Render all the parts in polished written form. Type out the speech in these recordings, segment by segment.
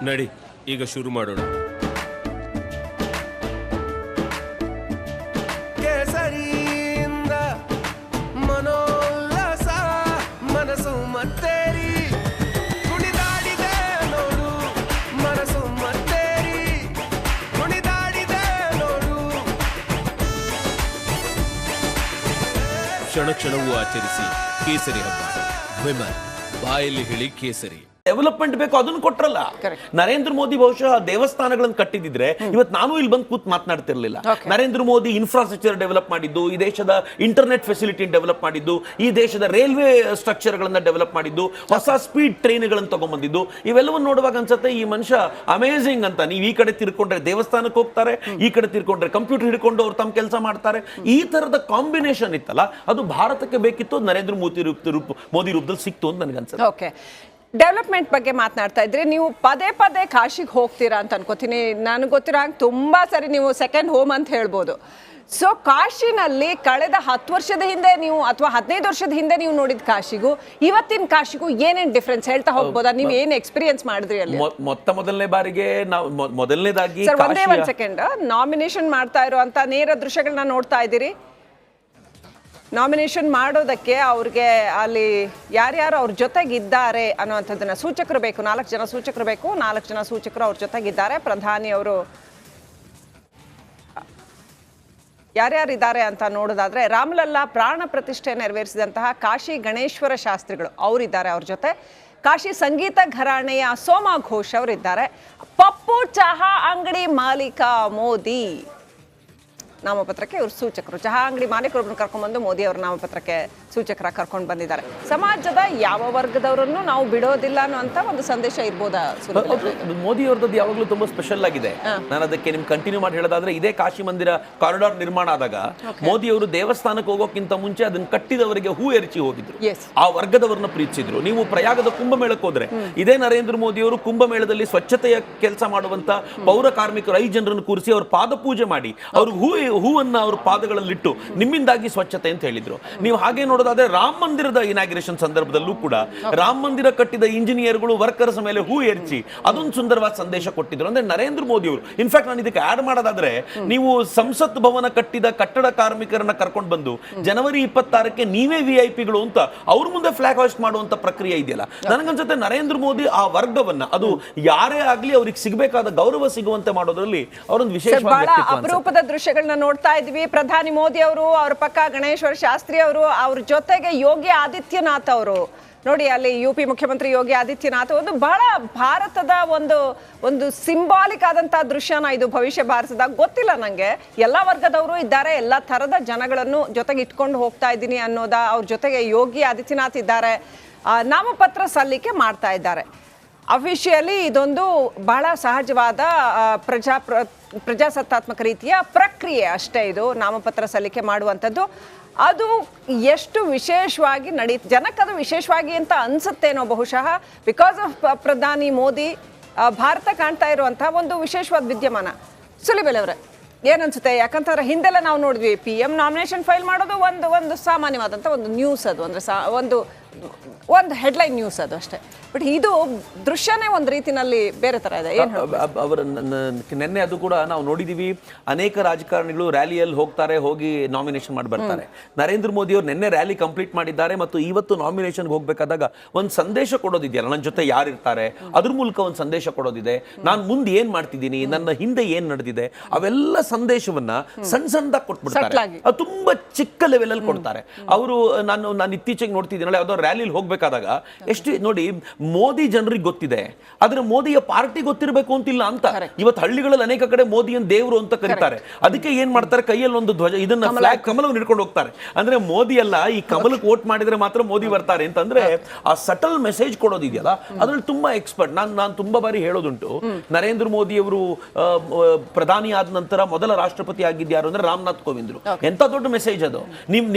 ನಡಿ ಈಗ ಶುರು ಮಾಡೋಣ. ಕೇಸರಿಯಿಂದ ಮನೋಲ್ಲಾಸ ಮನಸ್ಸು ಮತ್ತೇರಿ ಕುಣಿದಾಡಿದೆ ನೋಡು ಮನಸ್ಸು ಮತ್ತೇರಿ ಕುಣಿದಾಡಿದೆ ನೋಡು. ಕ್ಷಣ ಕ್ಷಣವೂ ಆಚರಿಸಿ ಕೇಸರಿ ಹಬ್ಬ. ವಿಮಲ್ ಬಾಯಲ್ಲಿ ಹೇಳಿ ಕೇಸರಿ. ಡೆವಲಪ್ಮೆಂಟ್ ಬೇಕು ಅದನ್ನು ಕೊಟ್ರಲ್ಲ. ನರೇಂದ್ರ ಮೋದಿ ಬಹುಶಃ ದೇವಸ್ಥಾನಗಳನ್ನು ಕಟ್ಟಿದಿದ್ರೆ ಇವತ್ತು ನಾನು ಇಲ್ಲಿ ಬಂದು ಕೂತ್ ಮಾತನಾಡ್ತಿರ್ಲಿಲ್ಲ. ನರೇಂದ್ರ ಮೋದಿ ಇನ್ಫ್ರಾಸ್ಟ್ರಕ್ಚರ್ ಡೆವಲಪ್ ಮಾಡಿದ್ದು, ಈ ದೇಶದ ಇಂಟರ್ನೆಟ್ ಫೆಸಿಲಿಟಿ ಡೆವಲಪ್ ಮಾಡಿದ್ದು, ಈ ದೇಶದ ರೈಲ್ವೆ ಸ್ಟ್ರಕ್ಚರ್ ಗಳನ್ನ ಡೆವಲಪ್ ಮಾಡಿದ್ದು, ಹೊಸ ಸ್ಪೀಡ್ ಟ್ರೈನ್ಗಳನ್ನು ತಗೊಂಡ್ಬಂದಿದ್ದು, ಇವೆಲ್ಲವನ್ನು ನೋಡುವಾಗ ಅನ್ಸುತ್ತೆ ಈ ಮನುಷ್ಯ ಅಮೇಸಿಂಗ್ ಅಂತ. ನೀವು ಈ ಕಡೆ ತಿರ್ಕೊಂಡ್ರೆ ದೇವಸ್ಥಾನಕ್ಕೆ ಹೋಗ್ತಾರೆ, ಈ ಕಡೆ ತಿರ್ಕೊಂಡ್ರೆ ಕಂಪ್ಯೂಟರ್ ಹಿಡ್ಕೊಂಡು ಅವ್ರು ತಮ್ಮ ಕೆಲಸ ಮಾಡ್ತಾರೆ. ಈ ತರದ ಕಾಂಬಿನೇಷನ್ ಇತ್ತಲ್ಲ, ಅದು ಭಾರತಕ್ಕೆ ಬೇಕಿತ್ತು, ನರೇಂದ್ರ ಮೋದಿ ರೂಪದಲ್ಲಿ ಸಿಕ್ತು ಅಂತ ನನಗನ್ಸುತ್ತೆ. ಓಕೆ, ಡೆವಲಪ್ಮೆಂಟ್ ಬಗ್ಗೆ ಮಾತನಾಡ್ತಾ ಇದ್ರಿ. ನೀವು ಪದೇ ಪದೇ ಕಾಶಿಗೆ ಹೋಗ್ತೀರಾ ಅಂತ ಅನ್ಕೋತೀನಿ. ನನಗೆ ಗೊತ್ತಿರೋ ಹಾಗೆ ತುಂಬ ಸರಿ ನೀವು ಸೆಕೆಂಡ್ ಹೋಮ್ ಅಂತ ಹೇಳ್ಬೋದು. ಸೊ ಕಾಶಿನಲ್ಲಿ ಕಳೆದ 10 ವರ್ಷದ ಹಿಂದೆ ನೀವು ಅಥವಾ 15 ವರ್ಷದ ಹಿಂದೆ ನೀವು ನೋಡಿದ ಕಾಶಿಗೂ ಇವತ್ತಿನ ಕಾಶಿಗೂ ಏನೇನು ಡಿಫ್ರೆನ್ಸ್ ಹೇಳ್ತಾ ಹೋಗ್ಬೋದಾ? ನೀವು ಏನು ಎಕ್ಸ್ಪೀರಿಯನ್ಸ್ ಮಾಡಿದ್ರಿ ಅಲ್ಲಿ? ಮೊದಲನೇ ಬಾರಿಗೆ ನಾವು ಮೊದಲನೇದಾಗಿ ಒಂದೇ ಒಂದು ಸೆಕೆಂಡ್, ನಾಮಿನೇಷನ್ ಮಾಡ್ತಾ ಇರುವಂತ ನೇರ ದೃಶ್ಯಗಳನ್ನ ನೋಡ್ತಾ ಇದ್ದೀರಿ. ನಾಮಿನೇಷನ್ ಮಾಡೋದಕ್ಕೆ ಅವ್ರಿಗೆ ಅಲ್ಲಿ ಯಾರ್ಯಾರು ಅವ್ರ ಜೊತೆಗಿದ್ದಾರೆ ಅನ್ನುವಂಥದ್ದನ್ನ ಸೂಚಕರು ಬೇಕು. 4 ಜನ ಸೂಚಕರು ಬೇಕು. 4 ಜನ ಸೂಚಕರು ಅವ್ರ ಜೊತೆಗಿದ್ದಾರೆ. ಪ್ರಧಾನಿ ಅವರು ಯಾರ್ಯಾರಿದ್ದಾರೆ ಅಂತ ನೋಡೋದಾದ್ರೆ, ರಾಮಲಲ್ಲಾ ಪ್ರಾಣ ಪ್ರತಿಷ್ಠೆ ನೆರವೇರಿಸಿದಂತಹ ಕಾಶಿ ಗಣೇಶ್ವರ ಶಾಸ್ತ್ರಿಗಳು ಅವರಿದ್ದಾರೆ ಅವ್ರ ಜೊತೆ. ಕಾಶಿ ಸಂಗೀತ ಘರಾಣೆಯ ಸೋಮಾ ಘೋಷ್ ಅವರಿದ್ದಾರೆ. ಪಪ್ಪು ಚಹಾ ಅಂಗಡಿ ಮಾಲೀಕ ಮೋದಿ ನಾಮಪತ್ರಕ್ಕೆ ಇವರು ಸೂಚಕರು. ಚಹಾ ಅಂಗಡಿ ಮಾಲೀಕರೊಬ್ಬರನ್ನು ಕರ್ಕೊಂಡ್ಬಂದು ಮೋದಿ ಅವರ ನಾಮಪತ್ರಕ್ಕೆ ಸೂಚಕರ ಕರ್ಕೊಂಡು ಬಂದಿದ್ದಾರೆ. ಸಮಾಜದ ಯಾವ ವರ್ಗದವರನ್ನು ನಾವು ಬಿಡೋದಿಲ್ಲ ಅನ್ನುವಂತ ಒಂದು ಸಂದೇಶ ಇರ್ಬೋದಾ? ಮೋದಿ ಅವ್ರದ್ದು ಯಾವಾಗಲೂ ತುಂಬಾ ಸ್ಪೆಷಲ್ ಆಗಿದೆ. ನಾನು ಅದಕ್ಕೆ ನಿಮ್ಗೆ ಕಂಟಿನ್ಯೂ ಮಾಡಿ ಹೇಳೋದಾದ್ರೆ, ಇದೇ ಕಾಶಿ ಮಂದಿರ ಕಾರಿಡಾರ್ ನಿರ್ಮಾಣ ಆದಾಗ ಮೋದಿ ಅವರು ದೇವಸ್ಥಾನಕ್ಕೆ ಹೋಗೋಕ್ಕಿಂತ ಮುಂಚೆ ಅದನ್ನ ಕಟ್ಟಿದವರಿಗೆ ಹೂ ಎರಚಿ ಹೋಗಿದ್ರು. ಆ ವರ್ಗದವರನ್ನ ಪ್ರೀತಿಸಿದ್ರು. ನೀವು ಪ್ರಯಾಗದ ಕುಂಭಮೇಳಕ್ಕೆ ಹೋದ್ರೆ ಇದೇ ನರೇಂದ್ರ ಮೋದಿ ಅವರು ಕುಂಭಮೇಳದಲ್ಲಿ ಸ್ವಚ್ಛತೆಯ ಕೆಲಸ ಮಾಡುವಂತ ಪೌರ ಕಾರ್ಮಿಕರು 5 ಜನರನ್ನು ಕೂರಿಸಿ ಅವ್ರ ಪಾದ ಪೂಜೆ ಮಾಡಿ ಅವ್ರಿಗೆ ಹೂವನ್ನ ಅವ್ರ ಪಾದಗಳಲ್ಲಿಟ್ಟು ನಿಮ್ಮಿಂದಾಗಿ ಸ್ವಚ್ಛತೆ ಅಂತ ಹೇಳಿದ್ರು. ನೀವು ಹಾಗೆ ನೋಡೋದಾದ್ರೆ ರಾಮ ಮಂದಿರದ ಇನಾಗ್ರೇಷನ್ ಸಂದರ್ಭದಲ್ಲೂ ಕೂಡ ರಾಮ ಮಂದಿರ ಕಟ್ಟಿದ ಇಂಜಿನಿಯರ್ಗಳು ವರ್ಕರ್ಸ್ ಮೇಲೆ ಹೂ ಎರಚಿ ಅದೊಂದು ಸುಂದರವಾದ ಸಂದೇಶ ಕೊಟ್ಟಿದ್ರು. ಅಂದ್ರೆ ನರೇಂದ್ರ ಮೋದಿ ಅವರು, ಇನ್ಫ್ಯಾಕ್ಟ್ ನಾನು ಇದಕ್ಕೆ ಆಡ್ ಮಾಡೋದಾದ್ರೆ, ನೀವು ಸಂಸತ್ ಭವನ ಕಟ್ಟಿದ ಕಟ್ಟಡ ಕಾರ್ಮಿಕರನ್ನ ಕರ್ಕೊಂಡು ಬಂದು ಜನವರಿ 26ಕ್ಕೆ ನೀವೇ ವಿಐಪಿಗಳು ಅಂತ ಅವ್ರ ಮುಂದೆ ಫ್ಲಾಗ್ ಹಾಸ್ಟ್ ಮಾಡುವಂತ ಪ್ರಕ್ರಿಯೆ ಇದೆಯಲ್ಲ, ನನಗನ್ಸುತ್ತೆ ನರೇಂದ್ರ ಮೋದಿ ಆ ವರ್ಗವನ್ನ, ಅದು ಯಾರೇ ಆಗ್ಲಿ ಅವ್ರಿಗೆ ಸಿಗಬೇಕಾದ ಗೌರವ ಸಿಗುವಂತೆ ಮಾಡೋದ್ರಲ್ಲಿ ಅವರೊಂದು ವಿಶೇಷವಾದ ಅಪರೂಪದ ದೃಶ್ಯಗಳನ್ನ ನೋಡ್ತಾ ಇದ್ವಿ. ಪ್ರಧಾನಿ ಮೋದಿ ಅವರು, ಅವ್ರ ಪಕ್ಕ ಗಣೇಶ್ವರ ಶಾಸ್ತ್ರಿ ಅವರು, ಅವ್ರ ಜೊತೆಗೆ ಯೋಗಿ ಆದಿತ್ಯನಾಥ್ ಅವರು. ನೋಡಿ ಅಲ್ಲಿ UP ಮುಖ್ಯಮಂತ್ರಿ ಯೋಗಿ ಆದಿತ್ಯನಾಥ್ ಒಂದು ಬಹಳ ಭಾರತದ ಒಂದು ಸಿಂಬಾಲಿಕ್ ಆದಂತಹ ದೃಶ್ಯನ ಇದು. ಭವಿಷ್ಯ ಭಾರತದ ಗೊತ್ತಿಲ್ಲ ನಂಗೆ, ಎಲ್ಲ ವರ್ಗದವರು ಇದ್ದಾರೆ, ಎಲ್ಲ ತರದ ಜನಗಳನ್ನು ಜೊತೆಗೆ ಇಟ್ಕೊಂಡು ಹೋಗ್ತಾ ಇದ್ದೀನಿ ಅನ್ನೋದ. ಅವ್ರ ಜೊತೆಗೆ ಯೋಗಿ ಆದಿತ್ಯನಾಥ್ ಇದ್ದಾರೆ. ನಾಮಪತ್ರ ಸಲ್ಲಿಕೆ ಮಾಡ್ತಾ ಇದ್ದಾರೆ. ಅಫಿಷಿಯಲಿ ಇದೊಂದು ಬಹಳ ಸಹಜವಾದ ಪ್ರಜಾಸತ್ತಾತ್ಮಕ ರೀತಿಯ ಪ್ರಕ್ರಿಯೆ ಅಷ್ಟೇ. ಇದು ನಾಮಪತ್ರ ಸಲ್ಲಿಕೆ ಮಾಡುವಂಥದ್ದು ಅದು ಎಷ್ಟು ವಿಶೇಷವಾಗಿ ಜನಕ್ಕದು ವಿಶೇಷವಾಗಿ ಅಂತ ಅನ್ಸುತ್ತೇನೋ ಬಹುಶಃ. ಬಿಕಾಸ್ ಆಫ್ ಪ್ರಧಾನಿ ಮೋದಿ ಭಾರತ ಕಾಣ್ತಾ ಇರುವಂತಹ ಒಂದು ವಿಶೇಷವಾದ ವಿದ್ಯಮಾನ. ಸುಲಿಬೆಲೆ ಅವರೇ ಏನನ್ಸುತ್ತೆ? ಯಾಕಂತಂದ್ರೆ ಹಿಂದೆಲ್ಲ ನಾವು ನೋಡಿದ್ವಿ PM ನಾಮಿನೇಷನ್ ಫೈಲ್ ಮಾಡೋದು ಒಂದು ಸಾಮಾನ್ಯವಾದಂಥ ಒಂದು ನ್ಯೂಸ್, ಅದು ಅಂದರೆ ಒಂದು ಹೆಡ್ಲೈನ್ ನ್ಯೂಸ್ ಅದು ಅಷ್ಟೇ. ಬಟ್ ಇದು ದೃಶ್ಯನೇ ಒಂದು ರೀತಿನಲ್ಲಿ ಬೇರೆ ತರ ಇದೆ. ಅವರ ನಿನ್ನೆ ಅದು ಕೂಡ ನಾವು ನೋಡಿದೀವಿ. ಅನೇಕ ರಾಜಕಾರಣಿಗಳು ರ್ಯಾಲಿಯಲ್ಲಿ ಹೋಗಿ ನಾಮಿನೇಷನ್ ಮಾಡಿ ಬರ್ತಾರೆ. ನರೇಂದ್ರ ಮೋದಿ ಅವರು ನಿನ್ನೆ ರ್ಯಾಲಿ ಕಂಪ್ಲೀಟ್ ಮಾಡಿದ್ದಾರೆ ಮತ್ತು ಇವತ್ತು ನಾಮಿನೇಷನ್ ಹೋಗ್ಬೇಕಾದಾಗ ಒಂದು ಸಂದೇಶ ಕೊಡೋದಿದೆಯಲ್ಲ, ನನ್ನ ಜೊತೆ ಯಾರಿರ್ತಾರೆ ಅದ್ರ ಮೂಲಕ ಒಂದು ಸಂದೇಶ ಕೊಡೋದಿದೆ. ನಾನು ಮುಂದೆ ಏನ್ ಮಾಡ್ತಿದ್ದೀನಿ, ನನ್ನ ಹಿಂದೆ ಏನ್ ನಡೆದಿದೆ, ಅವೆಲ್ಲ ಸಂದೇಶವನ್ನ ಸಣ್ಣದಾಗಿ ಕೊಟ್ಬಿಡ್ತಾರೆ. ಅದು ತುಂಬಾ ಚಿಕ್ಕ ಲೆವೆಲ್ ಅಲ್ಲಿ ಕೊಡ್ತಾರೆ ಅವರು. ನಾನು ಇತ್ತೀಚೆಗೆ ನೋಡ್ತಿದ್ದೀನಲ್ಲ, ಯಾವ್ದೋ ರ್ಯಾಲಿಲಿ ಹೋಗ್ಬೇಕಾದಾಗ ಎಷ್ಟು ನೋಡಿ, ಮೋದಿ ಜನರಿಗೆ ಗೊತ್ತಿದೆ, ಆದ್ರೆ ಮೋದಿಯ ಪಾರ್ಟಿ ಗೊತ್ತಿರಬೇಕು ಅಂತಿಲ್ಲ ಅಂತ. ಇವತ್ತು ಹಳ್ಳಿಗಳಲ್ಲಿ ಅನೇಕ ಕಡೆ ಮೋದಿಯನ್ನು ದೇವರು ಅಂತ ಕರೀತಾರೆ. ಅದಕ್ಕೆ ಏನ್ ಮಾಡ್ತಾರೆ, ಕೈಯಲ್ಲಿ ಒಂದು ಧ್ವಜ, ಇದನ್ನ ಫ್ಲಾಗ್, ಕಮಲವನ್ನು ಹಿಡ್ಕೊಂಡು ಹೋಗ್ತಾರೆ. ಅಂದ್ರೆ ಮೋದಿ ಅಲ್ಲ, ಈ ಕಮಲಕ್ಕೆ ವೋಟ್ ಮಾಡಿದ್ರೆ ಮಾತ್ರ ಮೋದಿ ಬರ್ತಾರೆ ಅಂತಂದ್ರೆ ಆ ಸಟಲ್ ಮೆಸೇಜ್ ಕೊಡೋದಿದೆಯಲ್ಲ, ಅದ್ರಲ್ಲಿ ತುಂಬಾ ಎಕ್ಸ್ಪರ್ಟ್. ನಾನು ತುಂಬಾ ಬಾರಿ ಹೇಳೋದುಂಟು, ನರೇಂದ್ರ ಮೋದಿ ಅವರು ಪ್ರಧಾನಿ ಆದ ನಂತರ ಮೊದಲ ರಾಷ್ಟ್ರಪತಿ ಆಗಿದ್ಯಾರು ಅಂದ್ರೆ ರಾಮನಾಥ್ ಕೋವಿಂದ್ರು. ಎಂತ ದೊಡ್ಡ ಮೆಸೇಜ್ ಅದು.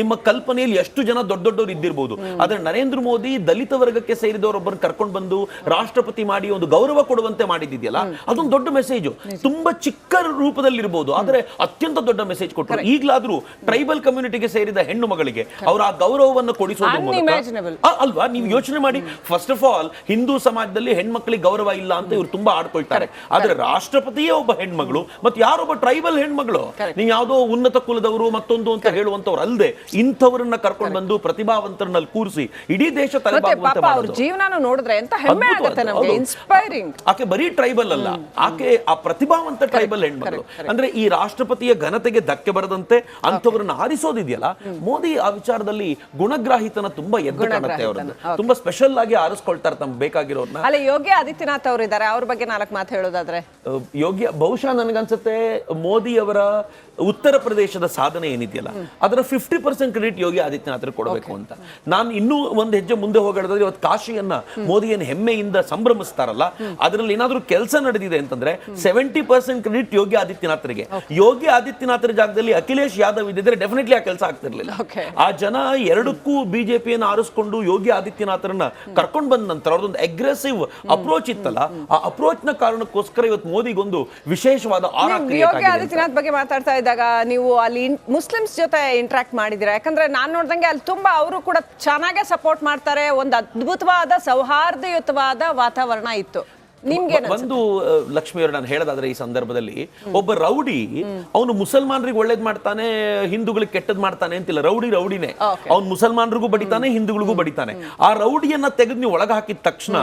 ನಿಮ್ಮ ಕಲ್ಪನೆಯಲ್ಲಿ ಎಷ್ಟು ಜನ ದೊಡ್ಡವರು ಇದ್ದಿರಬಹುದು, ಆದ್ರೆ ನರೇಂದ್ರ ಮೋದಿ ದಲಿತ ವರ್ಗಕ್ಕೆ ಸೇರಿದವರೊಬ್ಬರನ್ನು ಕರ್ಕೊಂಡು ಬಂದು ರಾಷ್ಟ್ರಪತಿ ಮಾಡಿ ಒಂದು ಗೌರವ ಕೊಡುವಂತೆ ಮಾಡಿದ್ದಿದೆಯಲ್ಲ, ಅದೊಂದು ದೊಡ್ಡ ಮೆಸೇಜ್. ತುಂಬಾ ಚಿಕ್ಕ ರೂಪದಲ್ಲಿ ಇರಬಹುದು, ಆದ್ರೆ ಅತ್ಯಂತ ದೊಡ್ಡ ಮೆಸೇಜ್ ಕೊಟ್ಟರು. ಈಗಲಾದ್ರೂ ಟ್ರೈಬಲ್ ಕಮ್ಯುನಿಟಿಗೆ ಸೇರಿದ ಹೆಣ್ಣು ಮಗಳಿಗೆ ಅವರ ಆ ಗೌರವವನ್ನು ಕೊಡಿಸೋದ್ರ ಮೂಲಕ ಅಲ್ವಾ, ನೀವು ಯೋಚನೆ ಮಾಡಿ. ಫಸ್ಟ್ ಆಫ್ ಆಲ್ ಹಿಂದೂ ಸಮಾಜದಲ್ಲಿ ಹೆಣ್ಮಕ್ಳಿಗೆ ಗೌರವ ಇಲ್ಲ ಅಂತ ಇವ್ರು ತುಂಬಾ ಆಡ್ಕೊಳ್ತಾರೆ. ಆದ್ರೆ ರಾಷ್ಟ್ರಪತಿಯೇ ಒಬ್ಬ ಹೆಣ್ಮಗಳು, ಮತ್ತೆ ಯಾರೊಬ್ಬ ಟ್ರೈಬಲ್ ಹೆಣ್ಮಗಳು, ನೀವು ಯಾವುದೋ ಉನ್ನತ ಕುಲದವರು ಮತ್ತೊಂದು ಅಂತ ಹೇಳುವಂತವ್ರು ಅಲ್ಲದೆ ಇಂಥವ್ರನ್ನ ಕರ್ಕೊಂಡು ಬಂದು ಪ್ರತಿಭಾವಂತರನ್ನಲ್ಲಿ ಕೂರಿಸಿ ಇಡೀ ದೇಶ ತಲೆಬಾಗುವಂತೆ ಮಾಡೋದು. ಜೀವನ ನೋಡಿದ್ರೆ ಎಂತ ಹೆಮ್ಮೆ ಆಗುತ್ತೆ ನಮಗೆ, ಇನ್ಸ್ಪೈರಿಂಗ್. ಆಕೆ ಬರೀ ಟ್ರೈಬಲ್ ಅಲ್ಲ, ಆಕೆ ಆ ಪ್ರತಿಭಾವಂತ ಟ್ರೈಬಲ್ ಹೆಣ್ಮಗಳು. ಅಂದ್ರೆ ಈ ರಾಷ್ಟ್ರಪತಿಯ ಘನತೆಗೆ ಧಕ್ಕೆ ಬರದಂತೆ ಅಂಥವ್ರನ್ನ ಆರಿಸೋದಿದೆಯಲ್ಲ, ಮೋದಿ ಆ ವಿಚಾರದಲ್ಲಿ ಗುಣಗ್ರಾಹಿತನ ತುಂಬಾ ಎದ್ದು ಕಾಣುತ್ತೆ. ಅವರನ್ನ ತುಂಬಾ ಸ್ಪೆಷಲ್ ಆಗಿ ಆರಿಸ್ಕೊಳ್ತಾರೆ ತಮ್ಗೆ ಬೇಕಾಗಿರೋರ್ನ. ಅಲ್ಲ, ಯೋಗಿ ಆದಿತ್ಯನಾಥ್ ಅವರು ಇದ್ದಾರೆ, ಅವ್ರ ಬಗ್ಗೆ 4 ಮಾತು ಹೇಳೋದಾದ್ರೆ ಯೋಗ್ಯ ಬಹುಶಃ ನನಗನ್ಸುತ್ತೆ ಮೋದಿ ಅವರ ಉತ್ತರ ಪ್ರದೇಶದ ಸಾಧನೆ ಏನಿದೆಯಲ್ಲ ಅದರ 50% ಕ್ರೆಡಿಟ್ ಯೋಗಿ ಆದಿತ್ಯನಾಥ್ ಕೊಡಬೇಕು ಅಂತ. ನಾನು ಇನ್ನೂ ಒಂದು ಹೆಜ್ಜೆ ಮುಂದೆ ಹೋಗೋದಾದ್ರೆ ಇವತ್ತು ಕಾಶಿಯನ್ನ ಮೋದಿಯನ್ನು ಹೆಮ್ಮೆಯಿಂದ ಸಂಭ್ರಮಿಸ್ತಾರಲ್ಲ, ಅದರಲ್ಲಿ ಏನಾದ್ರೂ ಕೆಲಸ ನಡೆದಿದೆ ಅಂತಂದ್ರೆ 70% ಕ್ರೆಡಿಟ್ ಯೋಗಿ ಆದಿತ್ಯನಾಥ್ರಿಗೆ. ಯೋಗಿ ಆದಿತ್ಯನಾಥರ ಜಾಗದಲ್ಲಿ ಅಖಿಲೇಶ್ ಯಾದವ್ ಇದ್ದಿದ್ರೆ ಡೆಫಿನೆಟ್ಲಿ ಆ ಕೆಲಸ ಆಗ್ತಿರ್ಲಿಲ್ಲ. ಆ ಜನ ಎರಡಕ್ಕೂ ಬಿಜೆಪಿಯನ್ನು ಆರಿಸ್ಕೊಂಡು ಯೋಗಿ ಆದಿತ್ಯನಾಥರನ್ನ ಕರ್ಕೊಂಡು ಬಂದ ನಂತರ ಅವ್ರದೊಂದು ಅಗ್ರೆಸಿವ್ ಅಪ್ರೋಚ್ ಇತ್ತಲ್ಲ, ಆ ಅಪ್ರೋಚ್ ನ ಕಾರಣಕ್ಕೋಸ್ಕರ ಇವತ್ತು ಮೋದಿಗೊಂದು ವಿಶೇಷವಾದ ಯೋಗಿ ಆದಿತ್ಯನಾಥ್ ಬಗ್ಗೆ ಮಾತಾಡ್ತಾ ಇದ್ದಾಗ ನೀವು ಅಲ್ಲಿ ಮುಸ್ಲಿಮ್ಸ್ ಜೊತೆ ಇಂಟ್ರಾಕ್ಟ್ ಮಾಡಿದಿರಾ? ಯಾಕಂದ್ರೆ ನಾನು ನೋಡ್ದಂಗೆ ಅಲ್ಲಿ ತುಂಬಾ ಅವರು ಕೂಡ ಚೆನ್ನಾಗೆ ಸಪೋರ್ಟ್ ಮಾಡ್ತಾರೆ, ಒಂದು ಅದ್ಭುತವಾದ ಸೌಹಾರ್ದಯುತವಾದ ವಾತಾವರಣ ಇತ್ತು. ಒಂದು ಲಕ್ಷ್ಮಿ ಅವರು ನಾನು ಹೇಳೋದಾದ್ರೆ ಈ ಸಂದರ್ಭದಲ್ಲಿ ಒಬ್ಬ ರೌಡಿ ಅವನು ಮುಸಲ್ಮಾನರಿಗೆ ಒಳ್ಳೇದ್ ಮಾಡ್ತಾನೆ, ಹಿಂದೂಗಳಿಗೆ ಕೆಟ್ಟದ್ ಮಾಡ್ತಾನೆ ಅಂತಿಲ್ಲ. ರೌಡಿನೇ, ಅವ್ನು ಮುಸಲ್ಮಾನರಿಗೂ ಬಡಿತಾನೆ, ಹಿಂದೂಗಳಿಗೂ ಬಡಿತಾನೆ. ಆ ರೌಡಿಯನ್ನ ತೆಗೆದು ನೀವು ಒಳಗೆ ಹಾಕಿದ ತಕ್ಷಣ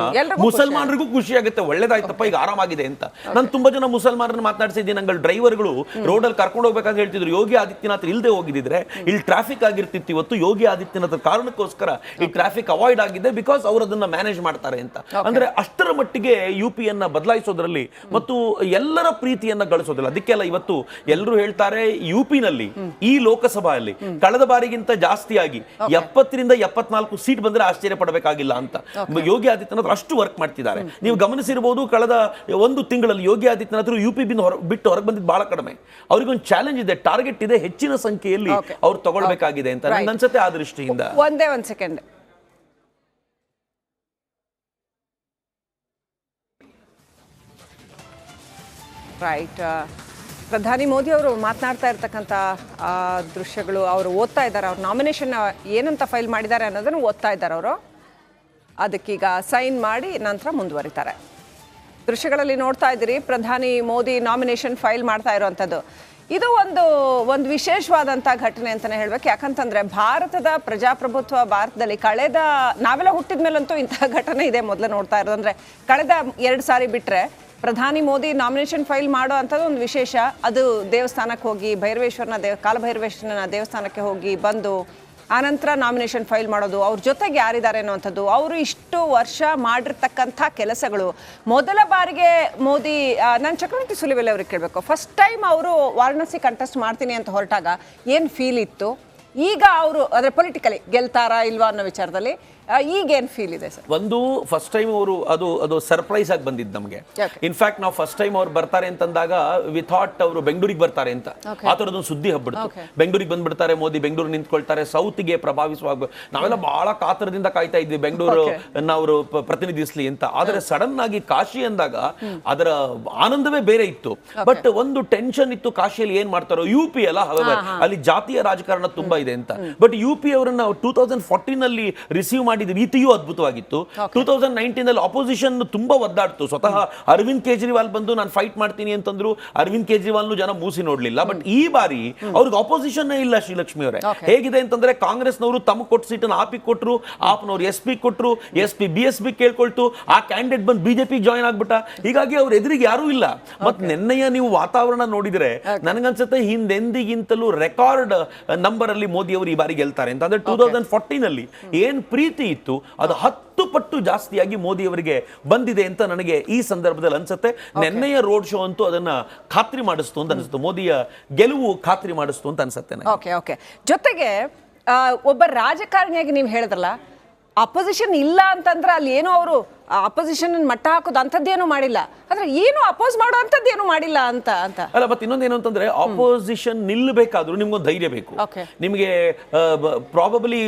ಮುಸಲ್ಮಾನರಿಗೂ ಖುಷಿ ಆಗುತ್ತೆ, ಒಳ್ಳೇದಾಯ್ತಪ್ಪ ಈಗ ಆರಾಮಾಗಿದೆ ಅಂತ. ನಾನು ತುಂಬಾ ಜನ ಮುಸಲ್ಮಾನರನ್ನ ಮಾತನಾಡಿಸಿದ್ದೀನಿ. ನಂಗೆ ಡ್ರೈವರ್ಗಳು ರೋಡಲ್ಲಿ ಕರ್ಕೊಂಡು ಹೋಗ್ಬೇಕಾದ್ರೆ ಹೇಳ್ತಿದ್ರು, ಯೋಗಿ ಆದಿತ್ಯನಾಥ್ ಇಲ್ಲದೆ ಹೋಗಿದ್ರೆ ಇಲ್ಲಿ ಟ್ರಾಫಿಕ್ ಆಗಿರ್ತಿತ್ತು. ಇವತ್ತು ಯೋಗಿ ಆದಿತ್ಯನಾಥ್ ಕಾರಣಕ್ಕೋಸ್ಕರ ಈ ಟ್ರಾಫಿಕ್ ಅವಾಯ್ಡ್ ಆಗಿದೆ, ಬಿಕಾಸ್ ಅವರು ಅದನ್ನ ಮ್ಯಾನೇಜ್ ಮಾಡ್ತಾರೆ ಅಂತ. ಅಂದ್ರೆ ಅಷ್ಟರ ಮಟ್ಟಿಗೆ ಯುಪಿಯನ್ನ ಬದಲಾಯಿಸೋದ್ರಲ್ಲಿ ಮತ್ತು ಎಲ್ಲರ ಪ್ರೀತಿಯನ್ನ ಗಳಿಸೋದಿಲ್ಲ. ಅದಕ್ಕೆಲ್ಲ ಇವತ್ತು ಎಲ್ಲರೂ ಹೇಳ್ತಾರೆ ಯುಪಿನಲ್ಲಿ ಈ ಲೋಕಸಭೆಯಲ್ಲಿ ಕಳೆದ ಬಾರಿಗಿಂತ ಜಾಸ್ತಿಯಾಗಿ 70ರಿಂದ 74 ಸೀಟ್ ಬಂದ್ರೆ ಆಶ್ಚರ್ಯ ಪಡಬೇಕಾಗಿಲ್ಲ ಅಂತ ಯೋಗಿ ಆದಿತ್ಯನಾಥ್ ಅಷ್ಟು ವರ್ಕ್ ಮಾಡ್ತಿದ್ದಾರೆ. ನೀವು ಗಮನಿಸಿರಬಹುದು, ಕಳೆದ 1 ತಿಂಗಳಲ್ಲಿ ಯೋಗಿ ಆದಿತ್ಯನಾಥ್ ಯುಪಿ ಬಿಟ್ಟು ಹೊರಗೆ ಬಂದಿದ್ದು ಬಹಳ ಕಡಿಮೆ. ಅವ್ರಿಗೊಂದು ಚಾಲೆಂಜ್ ಇದೆ, ಟಾರ್ಗೆಟ್ ಇದೆ, ಹೆಚ್ಚಿನ ಸಂಖ್ಯೆಯಲ್ಲಿ ಅವ್ರು ತಗೊಳ್ಬೇಕಾಗಿದೆ ಅಂತ ನನಗೆ ಅನ್ಸುತ್ತೆ. ಆ ದೃಷ್ಟಿಯಿಂದ ಒಂದೇ ಒಂದು ಸೆಕೆಂಡ್, ರೈಟ್. ಪ್ರಧಾನಿ ಮೋದಿ ಅವರು ಮಾತನಾಡ್ತಾ ಇರ್ತಕ್ಕಂಥ ದೃಶ್ಯಗಳು ಅವರು ಓದ್ತಾ ಇದ್ದಾರೆ. ಅವ್ರ ನಾಮಿನೇಷನ್ ಏನಂತ ಫೈಲ್ ಮಾಡಿದ್ದಾರೆ ಅನ್ನೋದನ್ನು ಓದ್ತಾ ಇದ್ದಾರೆ ಅವರು. ಅದಕ್ಕೀಗ ಸೈನ್ ಮಾಡಿ ನಂತರ ಮುಂದುವರಿತಾರೆ. ದೃಶ್ಯಗಳಲ್ಲಿ ನೋಡ್ತಾ ಇದ್ದೀರಿ ಪ್ರಧಾನಿ ಮೋದಿ ನಾಮಿನೇಷನ್ ಫೈಲ್ ಮಾಡ್ತಾ ಇರುವಂಥದ್ದು. ಇದು ಒಂದು ವಿಶೇಷವಾದಂಥ ಘಟನೆ ಅಂತಲೇ ಹೇಳಬೇಕು. ಯಾಕಂತಂದರೆ ಭಾರತದ ಪ್ರಜಾಪ್ರಭುತ್ವ ಭಾರತದಲ್ಲಿ ನಾವೆಲ್ಲ ಹುಟ್ಟಿದ ಮೇಲಂತೂ ಇಂಥ ಘಟನೆ ಇದೆ ಮೊದಲು ನೋಡ್ತಾ ಇರೋದು. ಅಂದರೆ ಕಳೆದ 2 ಸಾರಿ ಬಿಟ್ಟರೆ ಪ್ರಧಾನಿ ಮೋದಿ ನಾಮಿನೇಷನ್ ಫೈಲ್ ಮಾಡೋ ಅಂಥದ್ದು ಒಂದು ವಿಶೇಷ. ಅದು ದೇವಸ್ಥಾನಕ್ಕೆ ಹೋಗಿ ಕಾಲಭೈರವೇಶ್ವರನ ದೇವಸ್ಥಾನಕ್ಕೆ ಹೋಗಿ ಬಂದು ಆನಂತರ ನಾಮಿನೇಷನ್ ಫೈಲ್ ಮಾಡೋದು, ಅವ್ರ ಜೊತೆಗೆ ಯಾರಿದ್ದಾರೆ ಅನ್ನೋವಂಥದ್ದು, ಅವರು ಇಷ್ಟು ವರ್ಷ ಮಾಡಿರ್ತಕ್ಕಂಥ ಕೆಲಸಗಳು. ಮೊದಲ ಬಾರಿಗೆ ಮೋದಿ, ನಾನು ಚಕ್ರವರ್ತಿ ಸುಲಿವೆಲ್ ಅವ್ರಿಗೆ ಕೇಳಬೇಕು, ಫಸ್ಟ್ ಟೈಮ್ ಅವರು ವಾರಣಾಸಿ ಕಂಟೆಸ್ಟ್ ಮಾಡ್ತೀನಿ ಅಂತ ಹೊರಟಾಗ ಏನು ಫೀಲ್ ಇತ್ತು? ಈಗ ಅವರು ಅದರ ಪೊಲಿಟಿಕಲಿ ಗೆಲ್ತಾರಾ ಇಲ್ವಾ ಅನ್ನೋ ವಿಚಾರದಲ್ಲಿ ಈಗೇನು ಫೀಲ್ ಇದೆ ಸರ್? ಒಂದು ಫಸ್ಟ್ ಟೈಮ್ ಅವರು ಅದು ಸರ್ಪ್ರೈಸ್ ಆಗಿ ಬಂದಿದ್ದು ನಮಗೆ. ಇನ್ಫ್ಯಾಕ್ಟ್ ನಾವು ಫಸ್ಟ್ ಟೈಮ್ ಅವ್ರು ಬರ್ತಾರೆ ಅಂತಂದಾಗ ವಿ ಥಾಟ್ ಅವರು ಬೆಂಗಳೂರಿಗೆ ಬರ್ತಾರೆ ಅಂತ. ಆ ಥರದೊಂದು ಸುದ್ದಿ ಹಬ್ಬಿಡ್ತು. ಬೆಂಗಳೂರಿಗೆ ಬಂದ್ಬಿಡ್ತಾರೆ ಮೋದಿ, ಬೆಂಗಳೂರು ನಿಂತ್ಕೊಳ್ತಾರೆ, ಸೌತ್ಗೆ ಪ್ರಭಾವಿಸುವಾಗ ನಾವೆಲ್ಲ ಬಹಳ ಕಾತರದಿಂದ ಕಾಯ್ತಾ ಇದ್ವಿ ಬೆಂಗಳೂರು ಅವರು ಪ್ರತಿನಿಧಿಸ್ಲಿ ಅಂತ. ಆದರೆ ಸಡನ್ ಆಗಿ ಕಾಶಿ ಅಂದಾಗ ಅದರ ಆನಂದವೇ ಬೇರೆ ಇತ್ತು. ಬಟ್ ಒಂದು ಟೆನ್ಷನ್ ಇತ್ತು, ಕಾಶಿಯಲ್ಲಿ ಏನ್ ಮಾಡ್ತಾರೋ. ಯುಪಿ ಅಲ್ಲ, ಅಲ್ಲಿ ಜಾತಿಯ ರಾಜಕಾರಣ ತುಂಬಾ ಇದೆ ಅಂತ. ಬಟ್ ಯುಪಿ ಅವರನ್ನ 2014 ಅಲ್ಲಿ ರಿಸೀವ್ ಮಾಡಿದ ರೀತಿಯೂ ಅದ್ಭುತವಾಗಿತ್ತು. 2019 ಅಲ್ಲಿ ಅಪೋಸಿಷನ್ ತುಂಬಾ ಒದ್ದಾಡ್ತು. ಸ್ವತಃ ಅರವಿಂದ್ ಕೇಜ್ರಿವಾಲ್ ಬಂದು ನಾನು ಫೈಟ್ ಮಾಡ್ತೀನಿ ಅಂತಂದ್ರು. ಅರವಿಂದ್ ಕೇಜ್ರಿವಾಲ್ ಜನ ಮೂಸಿ ನೋಡ್ಲಿಲ್ಲ. ಬಟ್ ಈ ಬಾರಿ ಅವ್ರಿಗೆ ಅಪೋಸಿಷನ್ ಇಲ್ಲ. ಶ್ರೀಲಕ್ಷ್ಮಿ ಅವರೇ, ಹೇಗಿದೆ ಅಂತಂದ್ರೆ ಕಾಂಗ್ರೆಸ್ನವರು ತಮ್ಮ ಕೊಟ್ಟ ಸೀಟನ್ನು ಆಪಿಗೆ ಕೊಟ್ರು, ಆಪ್ನವ್ರು SP ಕೊಟ್ರು, SP BSP ಕೇಳ್ಕೊಳ್ತು, ಆ ಕ್ಯಾಂಡಿಡೇಟ್ ಬಂದು ಬಿಜೆಪಿ ಜಾಯ್ನ್ ಆಗ್ಬಿಟ್ಟ. ಹೀಗಾಗಿ ಅವ್ರ ಎದುರಿಗೆ ಯಾರೂ ಇಲ್ಲ. ಮತ್ ನಿನ್ನೆಯ ನೀವು ವಾತಾವರಣ ನೋಡಿದ್ರೆ ನನಗನ್ಸುತ್ತೆ ಹಿಂದೆಂದಿಗಿಂತಲೂ ರೆಕಾರ್ಡ್ ನಂಬರ್ ಅಲ್ಲಿ ಮೋದಿ ಅವರು ಈ ಬಾರಿ ಗೆಲ್ತಾರೆ ಅಂತ. ಅಂದ್ರೆ 2014 ಅಲ್ಲಿ ಏನ್ ಪ್ರೀತಿ ಇತ್ತು ಅದು 10 ಪಟ್ಟು ಜಾಸ್ತಿಯಾಗಿ ಮೋದಿ ಅವರಿಗೆ ಬಂದಿದೆ ಅಂತ ನನಗೆ ಈ ಸಂದರ್ಭದಲ್ಲಿ ಅನ್ಸುತ್ತೆ. ನೆನ್ನೆಯ ರೋಡ್ ಶೋ ಅಂತೂ ಅದನ್ನ ಖಾತ್ರಿ ಮಾಡಿಸ್ತು ಅಂತ ಅನಿಸುತ್ತೆ. ಮೋದಿಯ ಗೆಲುವು ಖಾತ್ರಿ ಮಾಡಿಸ್ತು ಅಂತ ಅನ್ಸುತ್ತೆ. ಓಕೆ. ಜೊತೆಗೆ ಒಬ್ಬ ರಾಜಕಾರಣಿಯಾಗಿ ನೀವು ಹೇಳಿದ್ರಲ್ಲ, ಅಪೋಸಿಷನ್ ಇಲ್ಲ ಅಂತಂದ್ರೆ ಅಲ್ಲಿ ಏನೋ ಅವರು ಅಪೋಸಿಷನ್ ಮಟ್ಟ ಹಾಕೋದು ಅಂಥದ್ದೇನು ಮಾಡಿಲ್ಲ, ಆದ್ರೆ ಏನು ಅಪೋಸ್ ಮಾಡೋ ಅಂಥದ್ದೇನು ಮಾಡಿಲ್ಲ ಅಂತ ಅಲ್ಲ. ಮತ್ತೆ ಇನ್ನೊಂದೇನು ಅಂತಂದ್ರೆ ಆಪೋಸಿಷನ್ ನಿಲ್ಲಬೇಕಾದ್ರೂ ನಿಮ್ಗೊಂದು ಧೈರ್ಯ ಬೇಕು. Okay. ನಿಮಗೆ ಪ್ರಾಬಬ್ಲಿ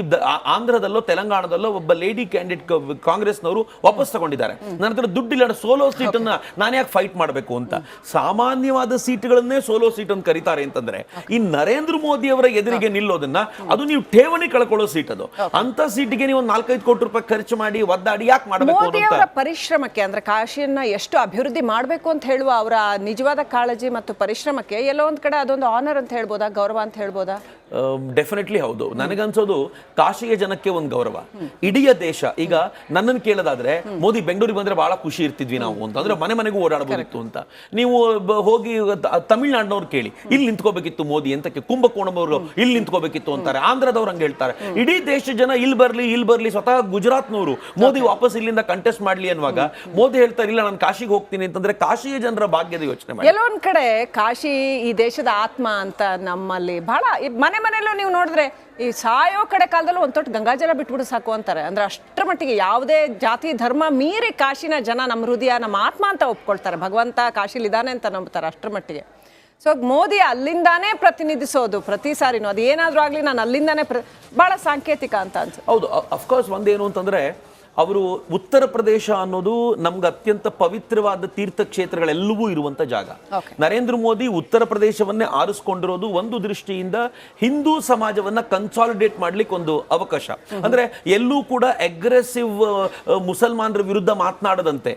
ಆಂಧ್ರದಲ್ಲೋ ತೆಲಂಗಾಣದಲ್ಲೋ ಒಬ್ಬ ಲೇಡಿ ಕ್ಯಾಂಡಿಡೇಟ್ ಕಾಂಗ್ರೆಸ್ನವರು ವಾಪಸ್ ತಗೊಂಡಿದ್ದಾರೆ. ನನ್ನ ಹತ್ರ ದುಡ್ಡಿಲ್ಲ, ಸೋಲೋ ಸೀಟ್ ಅನ್ನ ನಾನು ಯಾಕೆ ಫೈಟ್ ಮಾಡಬೇಕು ಅಂತ. ಸಾಮಾನ್ಯವಾದ ಸೀಟ್ಗಳನ್ನೇ ಸೋಲೋ ಸೀಟ್ ಅಂತ ಕರೀತಾರೆ ಅಂತಂದ್ರೆ ಈ ನರೇಂದ್ರ ಮೋದಿ ಅವರ ಎದುರಿಗೆ ನಿಲ್ಲೋದನ್ನ ಅದು ನೀವು ಠೇವಣಿ ಕಳ್ಕೊಳ್ಳೋ ಸೀಟ್. ಅದು ಅಂತ ಸೀಟಿಗೆ ನೀವು 4-5 ಕೋಟಿ ರೂಪಾಯಿ ಖರ್ಚು ಮಾಡಿ ಒದ್ದಾಡಿ ಯಾಕೆ ಮಾಡಬೇಕು ಮೋದಿ ಅಂತ. ಅವರ ಪರಿಶ್ರಮಕ್ಕೆ ಅಂದ್ರೆ ಕಾಶಿಯನ್ನ ಎಷ್ಟು ಅಭಿವೃದ್ಧಿ ಮಾಡಬೇಕು ಅಂತ ಹೇಳುವ ಅವರ ನಿಜವಾದ ಕಾಳಜಿ ಮತ್ತು ಪರಿಶ್ರಮಕ್ಕೆ ಎಲ್ಲೋ ಒಂದ್ ಕಡೆ ಅದೊಂದು ಆನರ್ ಅಂತ ಹೇಳ್ಬೋದಾ, ಗೌರವ ಅಂತ ಹೇಳ್ಬೋದಾ? ಡೆಫಿನೆಟ್ಲಿ ಹೌದು. ನನಗನ್ಸೋದು ಕಾಶಿಯ ಜನಕ್ಕೆ ಒಂದು ಗೌರವ. ಇಡೀ ದೇಶ ಈಗ ನನ್ನನ್ನು ಕೇಳೋದಾದ್ರೆ ಮೋದಿ ಬೆಂಗಳೂರಿಗೆ ಬಂದ್ರೆ ಬಹಳ ಖುಷಿ ಇರ್ತಿದ್ವಿ ನಾವು ಅಂತ, ಅಂದ್ರೆ ಮನೆ ಮನೆಗೂ ಓಡಾಡಬಹುದಿತ್ತು ಅಂತ. ನೀವು ಹೋಗಿ ತಮಿಳ್ನಾಡಿನವ್ರು ಕೇಳಿ, ಇಲ್ಲಿ ನಿಂತ್ಕೋಬೇಕಿತ್ತು ಮೋದಿ ಅಂತ, ಕುಂಭಕೋಣದವರು ಇಲ್ಲಿ ನಿಂತ್ಕೋಬೇಕಿತ್ತು ಅಂತಾರೆ, ಆಂಧ್ರದವ್ರು ಹಂಗೆ ಹೇಳ್ತಾರೆ. ಇಡೀ ದೇಶ ಜನ ಇಲ್ಲಿ ಬರ್ಲಿ, ಸ್ವತಃ ಗುಜರಾತ್ನವರು ಮೋದಿ ವಾಪಸ್ ಇಲ್ಲಿಂದ ಕಂಟೆಸ್ಟ್ ಮಾಡ್ಲಿ ಅನ್ನುವಾಗ ಮೋದಿ ಹೇಳ್ತಾರೆ ಇಲ್ಲ ನಾನು ಕಾಶಿಗೆ ಹೋಗ್ತೀನಿ ಅಂತಂದ್ರೆ ಕಾಶಿಯ ಜನರ ಭಾಗ್ಯದ ಯೋಚನೆ ಮಾಡಿ. ಎಲ್ಲೊಂದ್ ಕಡೆ ಕಾಶಿ ಈ ದೇಶದ ಆತ್ಮ ಅಂತ ನಮ್ಮಲ್ಲಿ ಬಹಳ ಮನೆಯಲ್ಲೂ ನೀವು ನೋಡಿದ್ರೆ ಈ ಸಾಯೋ ಕಡೆ ಕಾಲದಲ್ಲೂ ಒಂದ್ ತೊಟ್ಟು ಗಂಗಾಜಲ ಬಿಟ್ಬಿಡು ಸಾಕು ಅಂತಾರೆ. ಅಂದ್ರೆ ಅಷ್ಟರ ಮಟ್ಟಿಗೆ ಯಾವುದೇ ಜಾತಿ ಧರ್ಮ ಮೀರಿ ಕಾಶಿನ ಜನ ನಮ್ಮ ಹೃದಯ ನಮ್ಮ ಆತ್ಮ ಅಂತ ಒಪ್ಕೊಳ್ತಾರೆ. ಭಗವಂತ ಕಾಶಿಲಿದ್ದಾನೆ ಅಂತ ನಂಬ್ತಾರೆ ಅಷ್ಟರ ಮಟ್ಟಿಗೆ. ಸೊ ಮೋದಿ ಅಲ್ಲಿಂದಾನೇ ಪ್ರತಿನಿಧಿಸೋದು ಪ್ರತಿ ಸಾರಿನೂ, ಅದು ಏನಾದ್ರೂ ಆಗ್ಲಿ ನಾನು ಅಲ್ಲಿಂದಾನೇ ಬಹಳ ಸಾಂಕೇತಿಕ ಅಂತ ಅನ್ಸುತ್ತೆ. ಹೌದು, ಅಫ್ಕೋರ್ಸ್ ಒಂದೇನು ಅಂತಂದ್ರೆ ಅವರು ಉತ್ತರ ಪ್ರದೇಶ ಅನ್ನೋದು ನಮ್ಗೆ ಅತ್ಯಂತ ಪವಿತ್ರವಾದ ತೀರ್ಥಕ್ಷೇತ್ರಗಳೆಲ್ಲವೂ ಇರುವಂತ ಜಾಗ. ನರೇಂದ್ರ ಮೋದಿ ಉತ್ತರ ಪ್ರದೇಶವನ್ನೇ ಆರಿಸ್ಕೊಂಡಿರೋದು ಒಂದು ದೃಷ್ಟಿಯಿಂದ ಹಿಂದೂ ಸಮಾಜವನ್ನ ಕನ್ಸಾಲಿಡೇಟ್ ಮಾಡ್ಲಿಕ್ಕೆ ಒಂದು ಅವಕಾಶ. ಅಂದ್ರೆ ಎಲ್ಲೂ ಕೂಡ ಅಗ್ರೆಸಿವ್ ಮುಸಲ್ಮಾನರ ವಿರುದ್ಧ ಮಾತನಾಡದಂತೆ